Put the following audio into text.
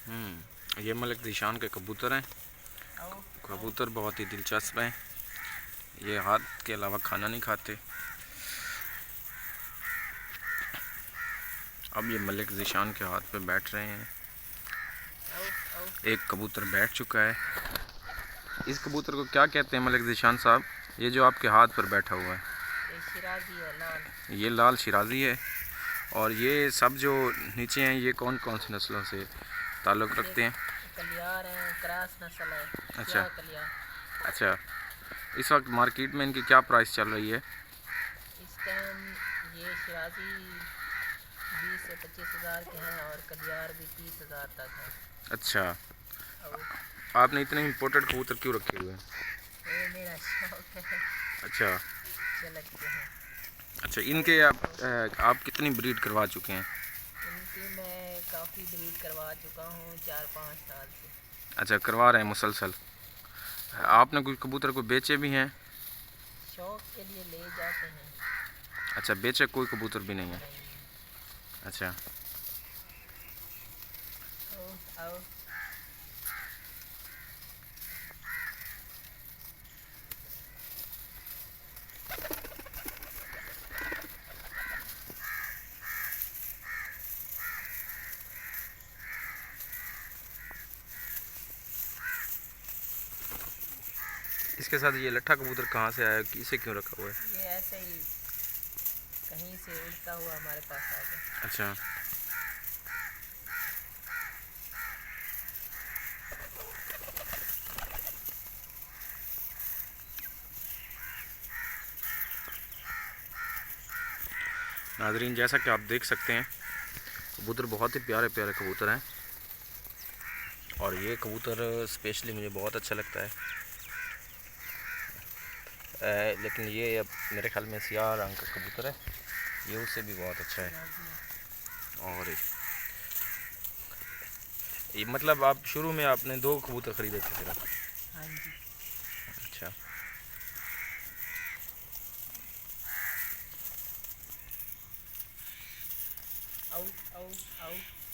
ये मलिक ज़ीशान के कबूतर हैं। कबूतर बहुत ही दिलचस्प हैं। ये हाथ के अलावा खाना नहीं खाते। अब ये मलिक ज़ीशान के हाथ पे बैठ रहे हैं। एक कबूतर बैठ चुका है। इस कबूतर को क्या कहते हैं मलिक ज़ीशान साहब? ये जो आपके हाथ पर बैठा हुआ है, ये शिराजी है, लाल। ये लाल शिराजी है। और ये सब जो नीचे हैं ये कौन कौन सी नस्लों से ताल्लुक़ रखते हैं? कलियार है, क्रॉस नस्ल है। अच्छा कलियार। अच्छा। इस वक्त मार्केट में इनकी क्या प्राइस चल रही है? इस टाइम ये शिराजी 20 से 25 हज़ार के हैं और कलियार भी 30 हज़ार तक है। अच्छा, आपने इतने इम्पोर्टेड कबूतर क्यों रखे हुए हैं? ये मेरा शौक है। अच्छा अच्छे लगते हैं। अच्छा। इनके आप कितनी ब्रीड करवा चुके हैं? इनकी मैं काफ़ी ब्रीड करवा चुका हूँ 4-5 साल से। अच्छा, करवा रहे हैं मुसलसल। आपने कुछ कबूतर को बेचे भी हैं? शौक के लिए ले जाते हैं। अच्छा, बेचे कोई कबूतर भी नहीं है? नहीं। अच्छा। आओ। इसके साथ ये लट्ठा कबूतर कहाँ से आया, इसे क्यों रखा हुआ है? ये ऐसे ही कहीं से उड़ता हुआ हमारे पास आ गया। अच्छा। नाजरीन, जैसा कि आप देख सकते हैं कबूतर बहुत ही प्यारे प्यारे कबूतर हैं। और ये कबूतर स्पेशली मुझे बहुत अच्छा लगता है। लेकिन ये अब मेरे ख्याल में सियाह रंग का कबूतर है, ये उससे भी बहुत अच्छा है। और ये मतलब आप शुरू में आपने 2 कबूतर ख़रीदे थे फिर? हाँ जी। अच्छा। आओ आओ आओ।